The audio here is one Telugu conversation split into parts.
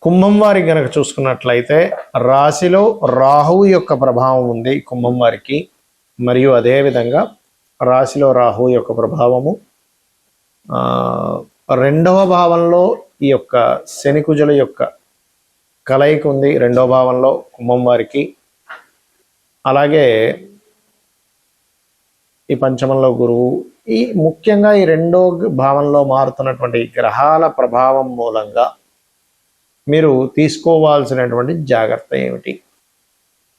కుంభం వారికి గనక చూసుకున్నట్లయితే రాశిలో రాహువు యొక్క ప్రభావం ఉంది కుంభం వారికి. మరియు అదేవిధంగా రాశిలో రాహువు యొక్క ప్రభావము రెండవ భావంలో ఈ యొక్క శనికుజుల యొక్క కలయిక ఉంది రెండవ భావంలో కుంభం వారికి. అలాగే ఈ పంచమంలో గురువు, ఈ ముఖ్యంగా ఈ రెండో భావంలో మారుతున్నటువంటి గ్రహాల ప్రభావం మూలంగా మీరు తీసుకోవాల్సినటువంటి జాగ్రత్త ఏమిటి,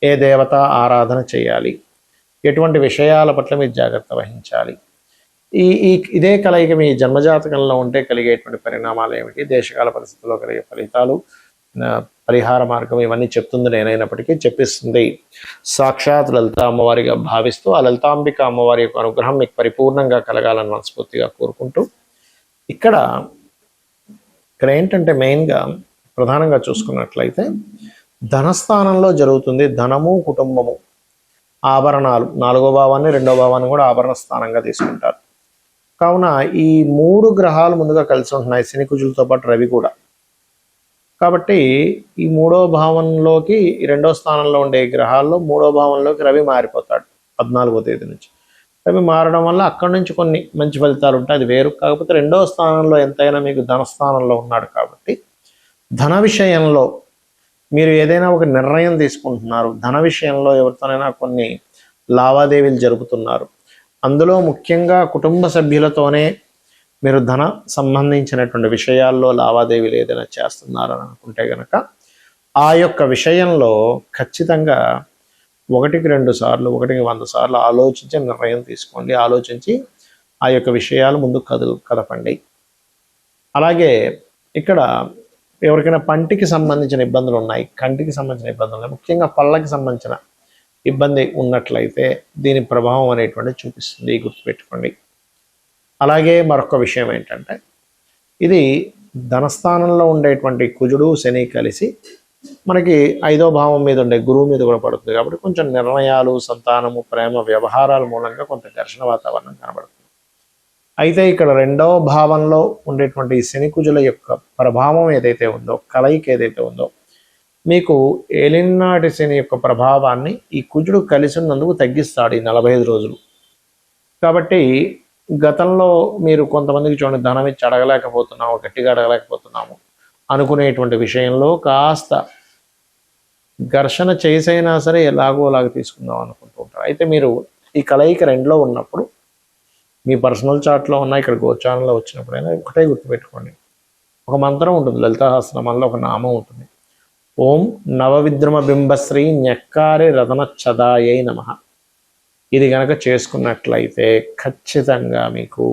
ఏ దేవత ఆరాధన చేయాలి, ఎటువంటి విషయాల పట్ల మీరు జాగ్రత్త వహించాలి, ఇదే కలయిక మీ జన్మజాతకంలో ఉంటే కలిగేటువంటి పరిణామాలు ఏమిటి, దేశకాల పరిస్థితుల్లో కలిగే ఫలితాలు, పరిహార మార్గం, ఇవన్నీ చెప్తుంది నేనైనప్పటికీ చెప్పిస్తుంది సాక్షాత్ లలిత అమ్మవారిగా భావిస్తూ ఆ లలితాంబిక అమ్మవారి యొక్క అనుగ్రహం మీకు పరిపూర్ణంగా కలగాలని మనస్ఫూర్తిగా కోరుకుంటూ ఇక్కడ ఏంటంటే మెయిన్గా ప్రధానంగా చూసుకున్నట్లయితే ధనస్థానంలో జరుగుతుంది ధనము కుటుంబము ఆభరణాలు. 4వ భావాన్ని 2వ భావాన్ని కూడా ఆభరణ స్థానంగా తీసుకుంటారు. కావున ఈ 3 గ్రహాలు ముందుగా కలిసి ఉంటున్నాయి, శని కుజులతో పాటు రవి కూడా. కాబట్టి ఈ 3వ భావంలోకి 2వ స్థానంలో ఉండే గ్రహాల్లో 3వ భావంలోకి రవి మారిపోతాడు 14వ తేదీ నుంచి. రవి మారడం వల్ల అక్కడి నుంచి కొన్ని మంచి ఫలితాలు ఉంటాయి, అది వేరు. కాకపోతే 2వ స్థానంలో ఎంతైనా మీకు ధనస్థానంలో ఉన్నాడు కాబట్టి ధన విషయంలో మీరు ఏదైనా ఒక నిర్ణయం తీసుకుంటున్నారు, ధన విషయంలో ఎవరితోనైనా కొన్ని లావాదేవీలు జరుపుతున్నారు, అందులో ముఖ్యంగా కుటుంబ సభ్యులతోనే మీరు ధన సంబంధించినటువంటి విషయాల్లో లావాదేవీలు ఏదైనా చేస్తున్నారని అనుకుంటే కనుక ఆ యొక్క విషయంలో ఖచ్చితంగా 1కి 2 సార్లు 1కి 100 సార్లు ఆలోచించి నిర్ణయం తీసుకోండి. ఆలోచించి ఆ యొక్క విషయాలు ముందు కదపండి. అలాగే ఇక్కడ ఎవరికైనా పంటికి సంబంధించిన ఇబ్బందులు ఉన్నాయి, కంటికి సంబంధించిన ఇబ్బందులు ఉన్నాయి, ముఖ్యంగా పళ్ళకి సంబంధించిన ఇబ్బంది ఉన్నట్లయితే దీని ప్రభావం అనేటువంటిది చూపిస్తుంది, గుర్తుపెట్టుకోండి. అలాగే మరొక విషయం ఏంటంటే ఇది ధనస్థానంలో ఉండేటువంటి కుజుడు శని కలిసి మనకి 5వ భావం మీద ఉండే గురువు మీద కూడా పడుతుంది. కాబట్టి కొంచెం నిర్ణయాలు, సంతానము, ప్రేమ వ్యవహారాల మూలంగా కొంత ఘర్షణ వాతావరణం కనబడుతుంది. అయితే ఇక్కడ 2వ భావంలో ఉండేటువంటి శని కుజుల యొక్క ప్రభావం ఏదైతే ఉందో, కలయిక ఏదైతే ఉందో, మీకు ఏలినాటి శని యొక్క ప్రభావాన్ని ఈ కుజుడు కలిసి ఉన్నందుకు తగ్గిస్తాడు ఈ 45 రోజులు. కాబట్టి గతంలో మీరు కొంతమందికి చూడండి, ధనం ఇచ్చి అడగలేకపోతున్నాము, గట్టిగా అడగలేకపోతున్నాము అనుకునేటువంటి విషయంలో కాస్త ఘర్షణ చేసైనా సరే ఎలాగోలాగా తీసుకుందాం అనుకుంటూ ఉంటారు. అయితే మీరు ఈ కలయిక 2లో ఉన్నప్పుడు మీ పర్సనల్ చార్ట్లో ఉన్న ఇక్కడ గోచారంలో వచ్చినప్పుడైనా ఒకటే గుర్తుపెట్టుకోండి, ఒక మంత్రం ఉంటుంది, లలితా సహస్రనామాల్లో ఒక నామం ఉంటుంది, ఓం నవవిద్రమ బింబశ్రీ న్యక్కారి రతన చదాయై నమః. ఇది కనుక చేసుకున్నట్లయితే ఖచ్చితంగా మీకు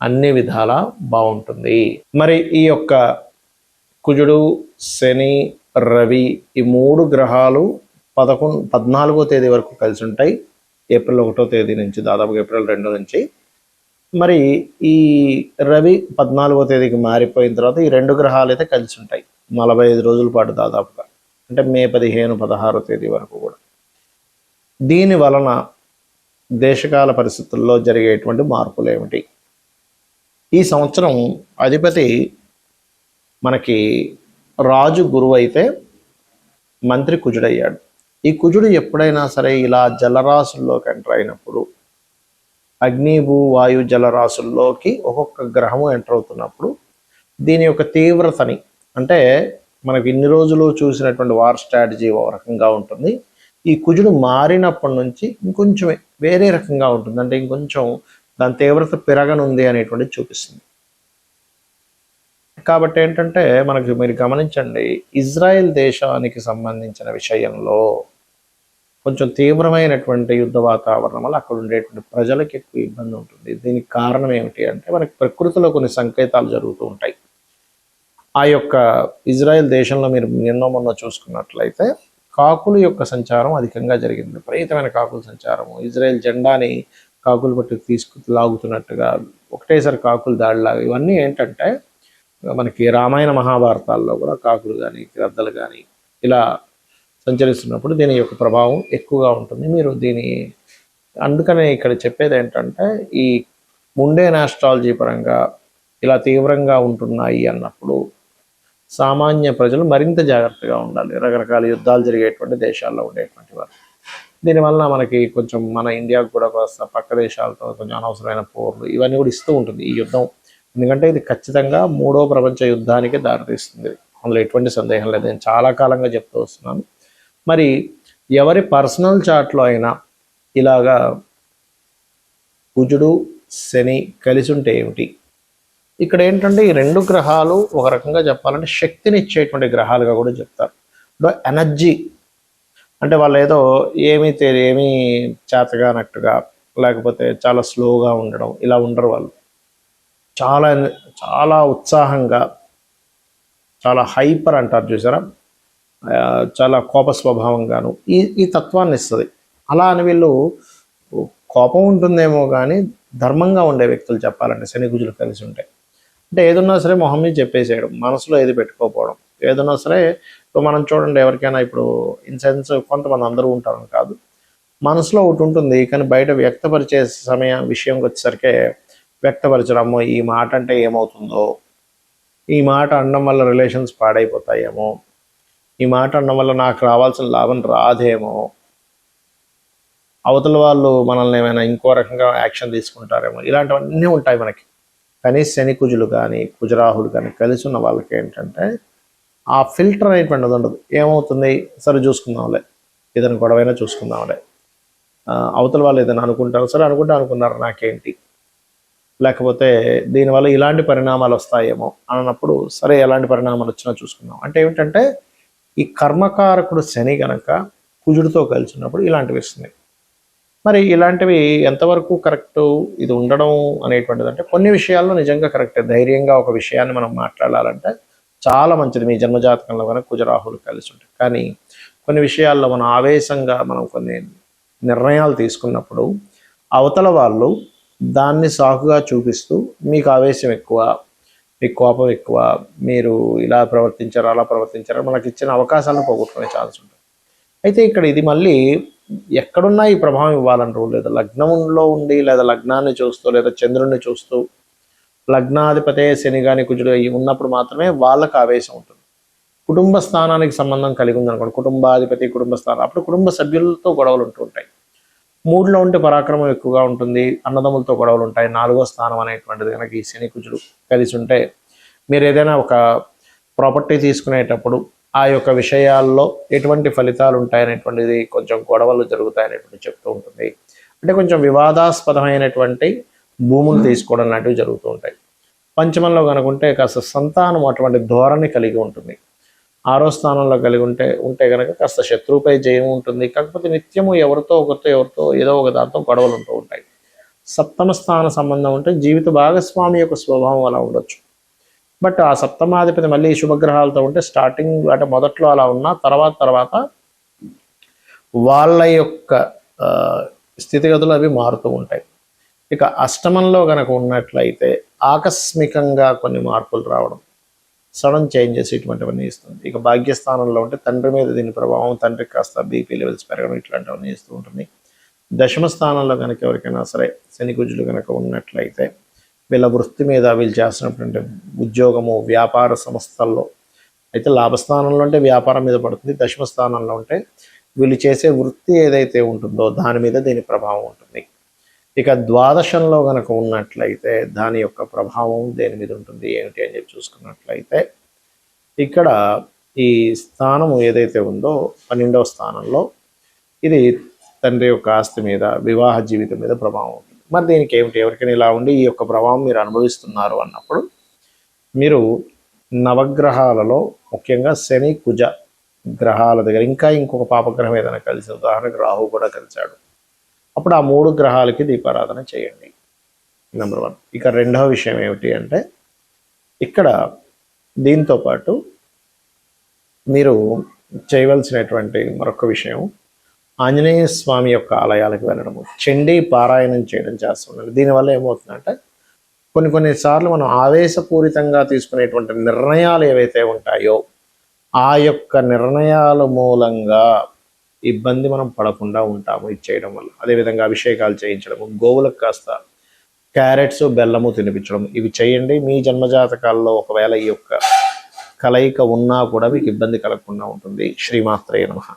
అన్ని విధాలా బాగుంటుంది. మరి ఈ యొక్క కుజుడు శని రవి ఈ 3 గ్రహాలు 14వ తేదీ వరకు కలిసి ఉంటాయి, ఏప్రిల్ 1వ తేదీ నుంచి దాదాపుగా ఏప్రిల్ 2 నుంచి. మరి ఈ రవి 14వ తేదీకి మారిపోయిన తర్వాత ఈ 2 గ్రహాలు అయితే కలిసి ఉంటాయి 45 రోజుల పాటు దాదాపుగా, అంటే మే 15, 16వ తేదీ వరకు కూడా. దీని వలన దేశకాల పరిస్థితుల్లో జరిగేటువంటి మార్పులు ఏమిటి? ఈ సంవత్సరం అధిపతి మనకి రాజు గురువు అయితే మంత్రి కుజుడయ్యాడు. ఈ కుజుడు ఎప్పుడైనా సరే ఇలా జలరాశుల్లోకి ఎంటర్ అయినప్పుడు, అగ్ని భూ వాయు జలరాశుల్లోకి ఒక్కొక్క గ్రహము ఎంటర్ అవుతున్నప్పుడు దీని యొక్క తీవ్రతని, అంటే మనకి ఇన్ని రోజులు చూసినటువంటి వార్ స్ట్రాటజీ ఒక రకంగా ఉంటుంది, ఈ కుజుడు మారినప్పటి నుంచి ఇంకొంచెం వేరే రకంగా ఉంటుంది, అంటే ఇంకొంచెం దాని తీవ్రత పెరగనుంది అనేటువంటిది చూపిస్తుంది. కాబట్టి ఏంటంటే మనకి మీరు గమనించండి, ఇజ్రాయెల్ దేశానికి సంబంధించిన విషయంలో కొంచెం తీవ్రమైనటువంటి యుద్ధ వాతావరణం వల్ల అక్కడ ఉండేటువంటి ప్రజలకు ఎక్కువ ఇబ్బంది ఉంటుంది. దీనికి కారణం ఏమిటి అంటే మనకి ప్రకృతిలో కొన్ని సంకేతాలు జరుగుతూ ఉంటాయి. ఆ యొక్క ఇజ్రాయెల్ దేశంలో మీరు నిన్న మొన్న చూసుకున్నట్లయితే కాకుల యొక్క సంచారం అధికంగా జరిగింది, విపరీతమైన కాకుల సంచారము. ఇజ్రాయెల్ జెండాని కాకులు పట్టి లాగుతున్నట్టుగా ఒకటేసారి కాకులు దాడిలాగా, ఇవన్నీ ఏంటంటే మనకి రామాయణ మహాభారతాల్లో కూడా కాకులు కానీ గ్రద్దలు కానీ ఇలా సంచరిస్తున్నప్పుడు దీని యొక్క ప్రభావం ఎక్కువగా ఉంటుంది. మీరు దీని అందుకనే ఇక్కడ చెప్పేది ఏంటంటే ఈ ముండే ఆస్ట్రాలజీ పరంగా ఇలా తీవ్రంగా ఉంటున్నాయి అన్నప్పుడు సామాన్య ప్రజలు మరింత జాగ్రత్తగా ఉండాలి. రకరకాల యుద్ధాలు జరిగేటువంటి దేశాల్లో ఉండేటువంటి వారు. దీనివల్ల మనకి కొంచెం మన ఇండియాకు కూడా కాస్త పక్క దేశాలతో కొంచెం అనవసరమైన పోర్లు ఇవన్నీ కూడా ఇస్తూ ఉంటుంది ఈ యుద్ధం. ఎందుకంటే ఇది ఖచ్చితంగా 3వ ప్రపంచ యుద్ధానికి దారితీస్తుంది, అందులో ఎటువంటి సందేహం లేదు. నేను చాలా కాలంగా చెప్తూ వస్తున్నాను. మరి ఎవరి పర్సనల్ చార్ట్లో అయినా ఇలాగా కుజుడు శని కలిసి ఉంటే ఏమిటి? ఇక్కడ ఏంటంటే ఈ 2 గ్రహాలు ఒక రకంగా చెప్పాలంటే శక్తిని ఇచ్చేటువంటి గ్రహాలుగా కూడా చెప్తారు. ఎనర్జీ అంటే వాళ్ళు ఏదో ఏమీ చేతగానట్టుగా లేకపోతే చాలా స్లోగా ఉండడం ఇలా ఉండరు. వాళ్ళు చాలా చాలా ఉత్సాహంగా, చాలా హైపర్ అంటారు చూసారా, చాలా కోప స్వభావంగాను ఈ తత్వాన్ని ఇస్తుంది. అలా అని వీళ్ళు కోపం ఉంటుందేమో కానీ ధర్మంగా ఉండే వ్యక్తులు చెప్పాలంటే శని కుజులు కలిసి ఉంటాయి. అంటే ఏదన్నా సరే మొహం మీద చెప్పేసేయడం, మనసులో ఏది పెట్టుకోకపోవడం. ఏదన్నా సరే ఇప్పుడు మనం చూడండి, ఎవరికైనా ఇప్పుడు ఇన్ సెన్స్ కొంతమంది అందరూ ఉంటారని కాదు, మనసులో ఒకటి ఉంటుంది కానీ బయట వ్యక్తపరిచే విషయంకి వచ్చేసరికి వ్యక్తపరచడము, ఈ మాట అంటే ఏమవుతుందో, ఈ మాట అనడం వల్ల రిలేషన్స్ పాడైపోతాయేమో, ఈ మాట అనడం వల్ల నాకు రావాల్సిన లాభం రాదేమో, అవతల వాళ్ళు మనల్ని ఏమైనా ఇంకో రకంగా యాక్షన్ తీసుకుంటారేమో, ఇలాంటివన్నీ ఉంటాయి మనకి. కానీ శని కుజులు కానీ కుజరాహులు కానీ కలిసి ఉన్న వాళ్ళకి ఏంటంటే ఆ ఫిల్టర్ అనేటువంటిది ఉండదు. ఏమవుతుంది, సరే చూసుకుందాంలే, ఏదైనా గొడవైనా చూసుకుందాంలే, అవతల వాళ్ళు ఏదైనా అనుకుంటారు, సరే అనుకున్నారు నాకేంటి, లేకపోతే దీనివల్ల ఇలాంటి పరిణామాలు వస్తాయేమో అన్నప్పుడు సరే ఎలాంటి పరిణామాలు వచ్చినా చూసుకుందాం. అంటే ఏమిటంటే ఈ కర్మకారకుడు శని గనక కుజుడితో కలిసి ఉన్నప్పుడు ఇలాంటివి ఇస్తున్నాయి. మరి ఇలాంటివి ఎంతవరకు కరెక్టు ఇది ఉండడం అనేటువంటిది అంటే కొన్ని విషయాల్లో నిజంగా కరెక్టే. ధైర్యంగా ఒక విషయాన్ని మనం మాట్లాడాలంటే చాలా మంచిది మీ జన్మజాతకంలో కనుక కుజరాహులు కలిసి ఉంటాయి. కానీ కొన్ని విషయాల్లో మనం ఆవేశంగా మనం కొన్ని నిర్ణయాలు తీసుకున్నప్పుడు అవతల వాళ్ళు దాన్ని సాకుగా చూపిస్తూ మీకు ఆవేశం ఎక్కువ, మీకు కోపం ఎక్కువ, మీరు ఇలా ప్రవర్తించారు అలా ప్రవర్తించారు, మనకి ఇచ్చిన అవకాశాలను పోగొట్టుకునే ఛాన్స్ ఉంటుంది. అయితే ఇక్కడ ఇది మళ్ళీ ఎక్కడున్నా ఈ ప్రభావం ఇవ్వాలని రూల్ లేదు. లగ్నంలో ఉండి లేదా లగ్నాన్ని చూస్తూ లేదా చంద్రుడిని చూస్తూ లగ్నాధిపతే శని కానీ కుజుడు ఉన్నప్పుడు మాత్రమే వాళ్ళకు ఆవేశం ఉంటుంది. కుటుంబ స్థానానికి సంబంధం కలిగి ఉందనుకోండి, కుటుంబాధిపతి కుటుంబ స్థానం, అప్పుడు కుటుంబ సభ్యులతో గొడవలు ఉంటూ ఉంటాయి. 3లో ఉంటే పరాక్రమం ఎక్కువగా ఉంటుంది, అన్నదమ్ములతో గొడవలు ఉంటాయి. 4వ స్థానం అనేటువంటిది కనుక ఈ శని కుజుడు కలిసి ఉంటే మీరు ఏదైనా ఒక ప్రాపర్టీ తీసుకునేటప్పుడు ఆ యొక్క విషయాల్లో ఎటువంటి ఫలితాలు ఉంటాయనేటువంటిది, కొంచెం గొడవలు జరుగుతాయనేటువంటి చెప్తూ ఉంటుంది. అంటే కొంచెం వివాదాస్పదమైనటువంటి భూములు తీసుకోవడం లాంటివి జరుగుతూ ఉంటాయి. పంచమంలో కనుకుంటే కాస్త సంతానం అటువంటి ధోరణి కలిగి ఉంటుంది. 6వ స్థానంలో కలిగి ఉంటే కనుక కాస్త శత్రువుపై జయం ఉంటుంది. కాకపోతే నిత్యము ఎవరితో ఏదో ఒక దాంతో గొడవలు ఉంటూ ఉంటాయి. 7వ స్థాన సంబంధం ఉంటే జీవిత భాగస్వామి యొక్క స్వభావం అలా ఉండొచ్చు. బట్ ఆ సప్తమాధిపతి మళ్ళీ శుభగ్రహాలతో ఉంటే స్టార్టింగ్ అంటే మొదట్లో అలా ఉన్నా తర్వాత వాళ్ళ యొక్క స్థితిగతులు అవి మారుతూ ఉంటాయి. ఇక అష్టమంలో కనుక ఉన్నట్లయితే ఆకస్మికంగా కొన్ని మార్పులు రావడం, సడన్ చేంజెస్ ఇటువంటివన్నీ ఇస్తుంది. ఇక భాగ్యస్థానంలో ఉంటే తండ్రి మీద దీని ప్రభావం, తండ్రికి కాస్త బీపీ లెవెల్స్ పెరగడం ఇట్లాంటివన్నీ ఇస్తూ ఉంటుంది. 10వ స్థానంలో కనుక ఎవరికైనా సరే శని కుజులు కనుక ఉన్నట్లయితే వీళ్ళ వృత్తి మీద వీళ్ళు చేస్తున్నటువంటి ఉద్యోగము వ్యాపార సంస్థల్లో అయితే లాభస్థానంలో ఉంటే వ్యాపారం మీద పడుతుంది. 10వ స్థానంలో ఉంటే వీళ్ళు చేసే వృత్తి ఏదైతే ఉంటుందో దాని మీద దీని ప్రభావం ఉంటుంది. ఇక ద్వాదశంలో కనుక ఉన్నట్లయితే దాని యొక్క ప్రభావం దేని మీద ఉంటుంది ఏమిటి అని చెప్పి చూసుకున్నట్లయితే ఇక్కడ ఈ స్థానం ఏదైతే ఉందో 12వ స్థానంలో ఇది తండ్రి యొక్క ఆస్తి మీద, వివాహ జీవితం మీద ప్రభావం ఉంటుంది. మరి దీనికి ఏమిటి, ఎవరికైనా ఇలా ఉండి ఈ యొక్క ప్రభావం మీరు అనుభవిస్తున్నారు అన్నప్పుడు మీరు నవగ్రహాలలో ముఖ్యంగా శని కుజ గ్రహాల దగ్గర ఇంకా ఇంకొక పాపగ్రహం ఏదైనా కలిసి, ఉదాహరణకు రాహు కూడా కలిశాడు, అప్పుడు ఆ 3 గ్రహాలకి దీపారాధన చేయండి. నెంబర్ 1. ఇక రెండవ విషయం ఏమిటి అంటే ఇక్కడ దీంతో పాటు మీరు చేయవలసినటువంటి మరొక విషయం ఆంజనేయ స్వామి యొక్క ఆలయాలకు వెళ్ళడము, చండీ పారాయణం చేయడం చేస్తుండాలి. దీనివల్ల ఏమవుతుందంటే కొన్నిసార్లు మనం ఆవేశపూరితంగా తీసుకునేటువంటి నిర్ణయాలు ఏవైతే ఉంటాయో ఆ యొక్క నిర్ణయాల మూలంగా ఇబ్బంది మనం పడకుండా ఉంటాము ఇది చేయడం వల్ల. అదేవిధంగా అభిషేకాలు చేయించడము, గోవులకు కాస్త క్యారెట్స్ బెల్లము తినిపించడం, ఇవి చేయండి. మీ జన్మజాతకాల్లో ఒకవేళ ఈ యొక్క కలయిక ఉన్నా కూడా మీకు ఇబ్బంది కలగకుండా ఉంటుంది. శ్రీమాత్రేయ నమః.